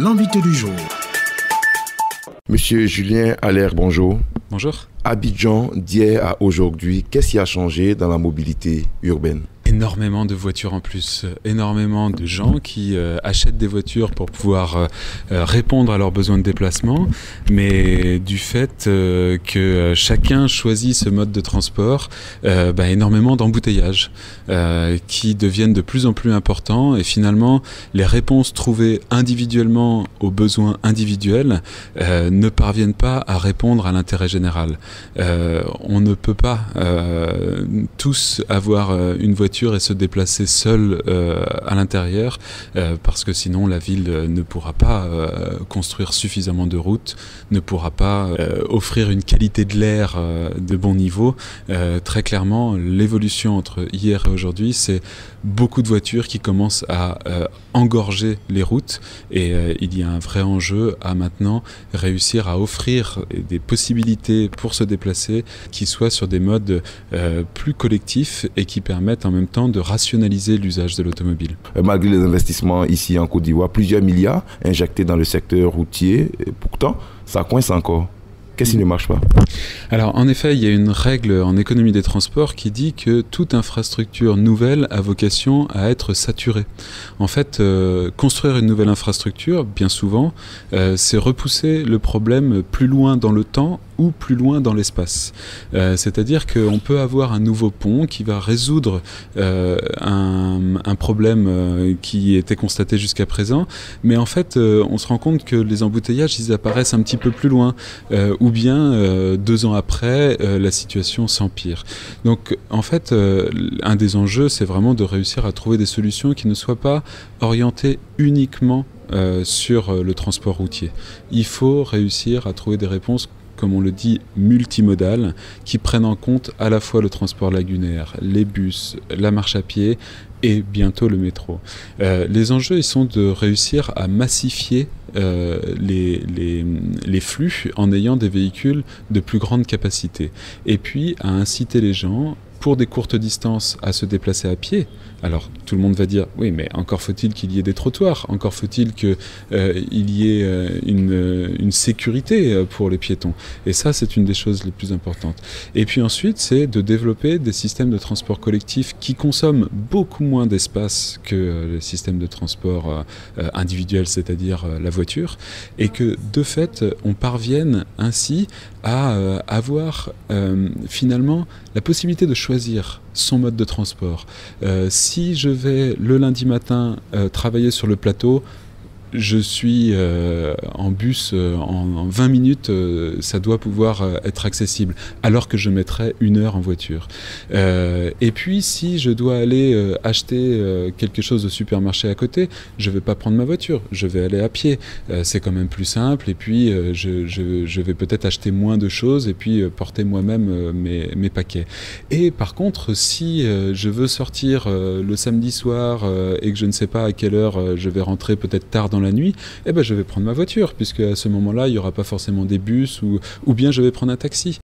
L'invité du jour. Monsieur Julien Allaire, bonjour. Bonjour. Abidjan, d'hier à aujourd'hui, qu'est-ce qui a changé dans la mobilité urbaine ? Énormément de voitures en plus, énormément de gens qui achètent des voitures pour pouvoir répondre à leurs besoins de déplacement, mais du fait que chacun choisit ce mode de transport, énormément d'embouteillages qui deviennent de plus en plus importants et finalement les réponses trouvées individuellement aux besoins individuels ne parviennent pas à répondre à l'intérêt général. On ne peut pas tous avoir une voiture et se déplacer seul à l'intérieur parce que sinon la ville ne pourra pas construire suffisamment de routes, ne pourra pas offrir une qualité de l'air de bon niveau. Très clairement, l'évolution entre hier et aujourd'hui, c'est beaucoup de voitures qui commencent à engorger les routes et il y a un vrai enjeu à maintenant réussir à offrir des possibilités pour se déplacer qui soient sur des modes plus collectifs et qui permettent en même temps de rationaliser l'usage de l'automobile. Malgré les investissements ici en Côte d'Ivoire, plusieurs milliards injectés dans le secteur routier, et pourtant ça coince encore. Qu'est-ce qui ne marche pas ? Alors en effet, il y a une règle en économie des transports qui dit que toute infrastructure nouvelle a vocation à être saturée. En fait, construire une nouvelle infrastructure, bien souvent, c'est repousser le problème plus loin dans le temps ou plus loin dans l'espace. C'est-à-dire qu'on peut avoir un nouveau pont qui va résoudre un problème qui était constaté jusqu'à présent, mais en fait, on se rend compte que les embouteillages, ils apparaissent un petit peu plus loin, ou bien 2 ans après, la situation s'empire. Donc en fait, un des enjeux, c'est vraiment de réussir à trouver des solutions qui ne soient pas orientées uniquement sur le transport routier. Il faut réussir à trouver des réponses, comme on le dit, multimodales, qui prennent en compte à la fois le transport lagunaire, les bus, la marche à pied et bientôt le métro. Les enjeux, ils sont de réussir à massifier les flux en ayant des véhicules de plus grande capacité. Et puis à inciter les gens, pour des courtes distances, à se déplacer à pied. Alors tout le monde va dire, oui, mais encore faut-il qu'il y ait des trottoirs, encore faut-il qu'il y ait une sécurité pour les piétons. Et ça, c'est une des choses les plus importantes. Et puis ensuite, c'est de développer des systèmes de transport collectif qui consomment beaucoup moins d'espace que les systèmes de transport individuels, c'est-à-dire la voiture, et que de fait, on parvienne ainsi à avoir finalement la possibilité de choisir son mode de transport. Si je vais le lundi matin travailler sur le plateau, je suis en bus en 20 minutes, ça doit pouvoir être accessible, alors que je mettrais 1 heure en voiture. Et puis, si je dois aller acheter quelque chose au supermarché à côté, je ne vais pas prendre ma voiture, je vais aller à pied. C'est quand même plus simple, et puis je vais peut-être acheter moins de choses et puis porter moi-même mes paquets. Et par contre, si je veux sortir le samedi soir et que je ne sais pas à quelle heure je vais rentrer, peut-être tard dans la nuit, je vais prendre ma voiture, puisque à ce moment-là, il n'y aura pas forcément des bus, ou bien je vais prendre un taxi.